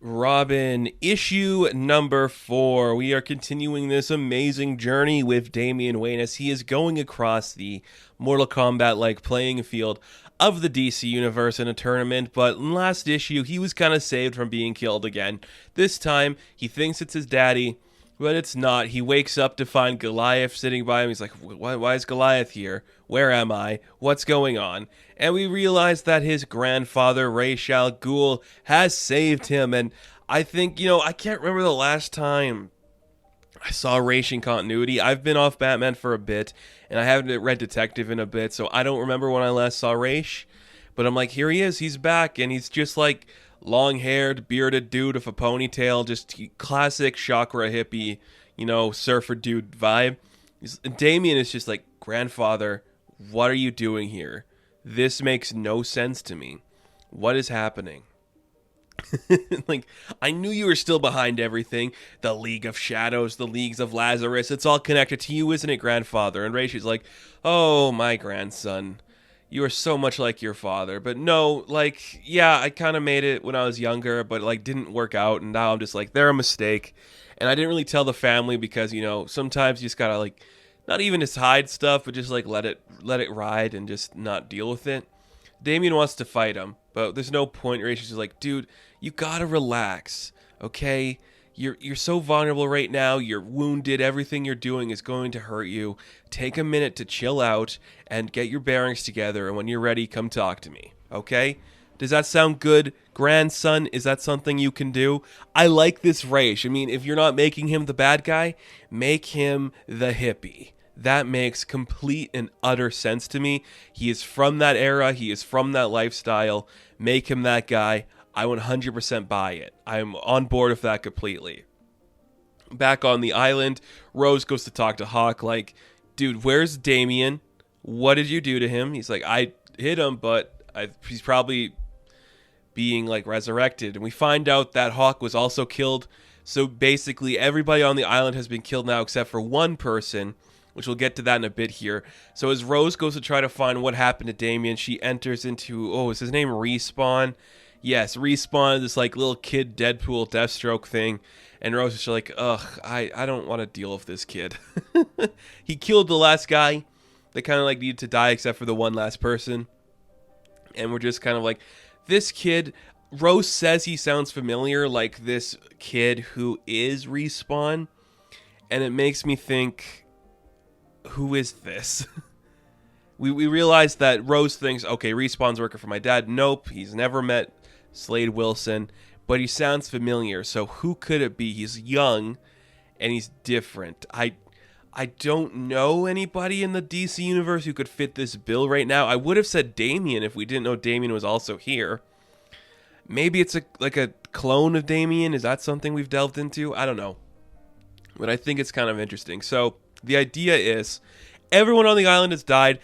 Robin, issue number 4. We are continuing this amazing journey with Damian Wayne as he is going across the Mortal Kombat-like playing field of the DC Universe in a tournament, but in last issue, he was kind of saved from being killed again. This time, he thinks it's his daddy, but it's not. He wakes up to find Goliath sitting by him. He's like, why is Goliath here? Where am I? What's going on? And we realize that his grandfather, Ra's al Ghul, has saved him. And I think, I can't remember the last time I saw Ra's in continuity. I've been off Batman for a bit, and I haven't read Detective in a bit, so I don't remember when I last saw Ra's. But I'm like, here he is. He's back, and he's just like long-haired, bearded dude with a ponytail, just classic chakra hippie, surfer dude vibe. And Damian is just like, grandfather, what are you doing here? This makes no sense to me. What is happening? Like, I knew you were still behind everything. The League of Shadows, the Leagues of Lazarus, it's all connected to you, isn't it, grandfather? And Rachel's like, oh, my grandson. You are so much like your father. But no, yeah, I kind of made it when I was younger, but, didn't work out. And now I'm just like, they're a mistake. And I didn't really tell the family because, sometimes you just gotta, not even just hide stuff, but just, let it ride and just not deal with it. Damian wants to fight him, but there's no point. Rachel's just like, dude, you gotta relax, okay? You're so vulnerable right now. You're wounded. Everything you're doing is going to hurt you. Take a minute to chill out and get your bearings together. And when you're ready, come talk to me. Okay? Does that sound good, grandson? Is that something you can do? I like this Ra's. I mean, if you're not making him the bad guy, make him the hippie. That makes complete and utter sense to me. He is from that era. He is from that lifestyle. Make him that guy. I 100% buy it. I'm on board with that completely. Back on the island, Rose goes to talk to Hawk like, dude, where's Damian? What did you do to him? He's like, I hit him, but he's probably being resurrected. And we find out that Hawk was also killed. So basically everybody on the island has been killed now except for one person, which we'll get to that in a bit here. So as Rose goes to try to find what happened to Damian, she enters into, is his name Respawn? Yes, Respawn, this little kid Deadpool Deathstroke thing. And Rose is just like, ugh, I don't want to deal with this kid. He killed the last guy. They kind of needed to die except for the one last person. And we're just kind of like, this kid, Rose says he sounds familiar, like this kid who is Respawn. And it makes me think, who is this? we realize that Rose thinks, okay, Respawn's working for my dad. Nope, he's never met Slade Wilson, but he sounds familiar. So who could it be? He's young and he's different. I don't know anybody in the DC universe who could fit this bill right now. I would have said Damian if we didn't know Damian was also here. Maybe it's a clone of Damian. Is that something we've delved into? I don't know. But I think it's kind of interesting. So the idea is everyone on the island has died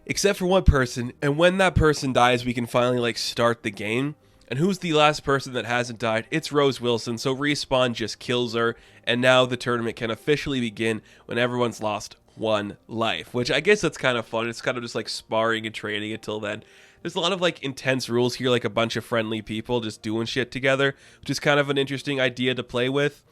except for one person. And when that person dies, we can finally start the game. And who's the last person that hasn't died? It's Rose Wilson. So Respawn just kills her. And now the tournament can officially begin when everyone's lost one life. Which I guess that's kind of fun. It's kind of just sparring and training until then. There's a lot of intense rules here, a bunch of friendly people just doing shit together. Which is kind of an interesting idea to play with.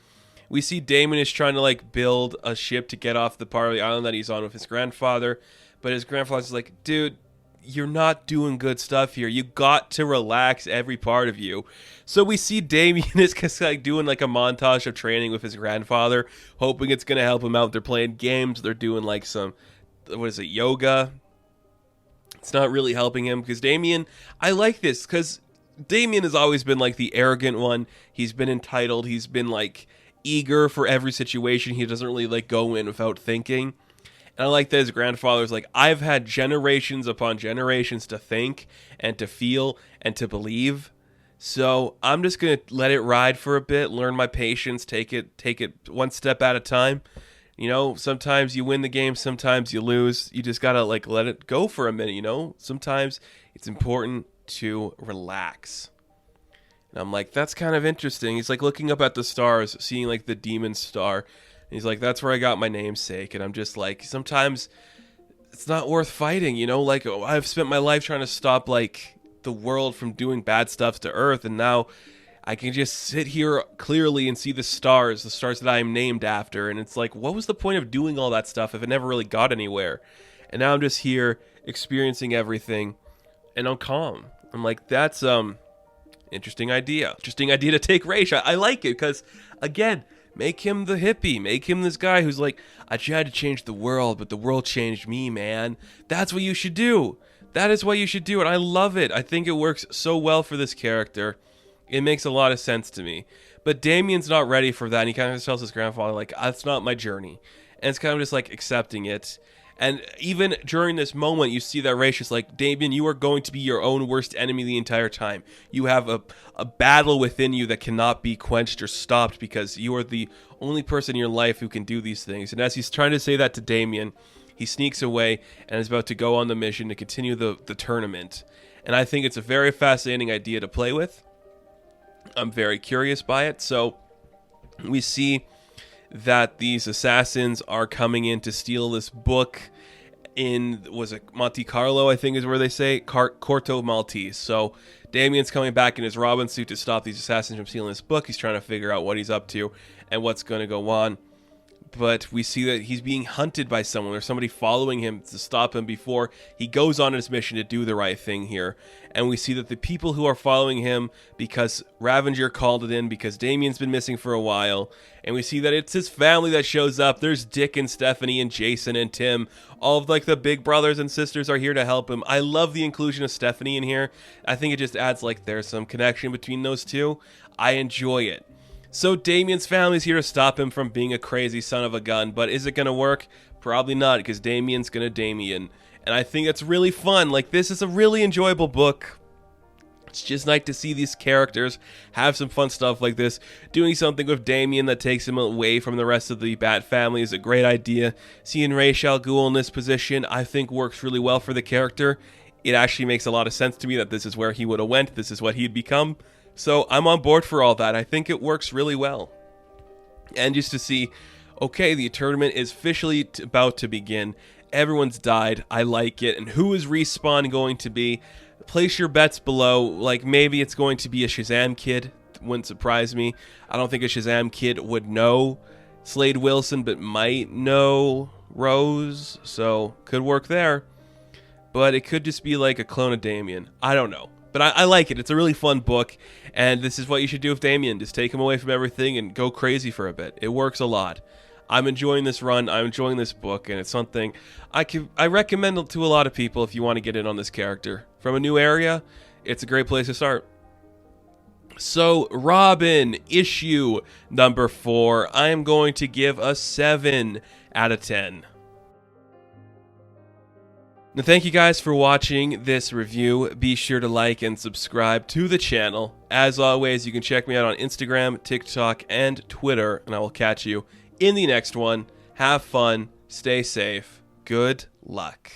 We see Damon is trying to build a ship to get off the part of the island that he's on with his grandfather. But his grandfather's like, dude, you're not doing good stuff here. You got to relax, every part of you. So we see Damian is just doing a montage of training with his grandfather, hoping it's going to help him out. They're playing games. They're doing some, yoga. It's not really helping him because Damian, I like this because Damian has always been the arrogant one. He's been entitled. He's been eager for every situation. He doesn't really go in without thinking. And I like that his grandfather's I've had generations upon generations to think and to feel and to believe. So I'm just going to let it ride for a bit, learn my patience, take it one step at a time. Sometimes you win the game, sometimes you lose. You just got to let it go for a minute, Sometimes it's important to relax. And I'm like, that's kind of interesting. He's looking up at the stars, seeing the demon star. And he's like, that's where I got my namesake. And I'm just sometimes it's not worth fighting, I've spent my life trying to stop the world from doing bad stuff to Earth. And now I can just sit here clearly and see the stars that I am named after. And it's like, what was the point of doing all that stuff if it never really got anywhere? And now I'm just here experiencing everything, and I'm calm. I'm like, that's interesting idea. Interesting idea to take Raish. I like it because, again, make him the hippie. Make him this guy who's like, I tried to change the world, but the world changed me, man. That's what you should do. That is what you should do, and I love it. I think it works so well for this character. It makes a lot of sense to me. But Damian's not ready for that, and he kind of tells his grandfather, like, that's not my journey. And it's kind of just like accepting it. And even during this moment, you see that Raish is like, Damian, you are going to be your own worst enemy the entire time. You have a battle within you that cannot be quenched or stopped because you are the only person in your life who can do these things. And as he's trying to say that to Damian, he sneaks away and is about to go on the mission to continue the tournament. And I think it's a very fascinating idea to play with. I'm very curious by it. So we see that these assassins are coming in to steal this book in, was it Monte Carlo, I think is where they say, Corto Maltese. So Damian's coming back in his Robin suit to stop these assassins from stealing this book. He's trying to figure out what he's up to and what's going to go on. But we see that he's being hunted by someone. There's somebody following him to stop him before he goes on his mission to do the right thing here. And we see that the people who are following him, because Ravenger called it in, because Damian's been missing for a while, and we see that it's his family that shows up. There's Dick and Stephanie and Jason and Tim. All of like the big brothers and sisters are here to help him. I love the inclusion of Stephanie in here. I think it just adds like there's some connection between those two. I enjoy it. So Damian's family's here to stop him from being a crazy son of a gun, but is it going to work? Probably not, because Damian's going to Damian. And I think it's really fun. Like, this is a really enjoyable book. It's just nice to see these characters have some fun stuff like this. Doing something with Damian that takes him away from the rest of the Bat family is a great idea. Seeing Ra's al Ghul in this position, I think works really well for the character. It actually makes a lot of sense to me that this is where he would have went. This is what he'd become. So I'm on board for all that. I think it works really well. And just to see, okay, the tournament is officially about to begin. Everyone's died. I like it. And who is Respawn going to be? Place your bets below. Like, maybe it's going to be a Shazam kid. Wouldn't surprise me. I don't think a Shazam kid would know Slade Wilson, but might know Rose. So, could work there. But it could just be like a clone of Damian. I don't know. But I like it. It's a really fun book, and this is what you should do with Damian. Just take him away from everything and go crazy for a bit. It works a lot. I'm enjoying this run. I'm enjoying this book, and it's something I recommend it to a lot of people if you want to get in on this character. From a new area, it's a great place to start. So, Robin, issue number 4, I am going to give a 7 out of 10. Now, thank you guys for watching this review. Be sure to like and subscribe to the channel. As always, you can check me out on Instagram, TikTok, and Twitter, and I will catch you in the next one. Have fun, stay safe, good luck.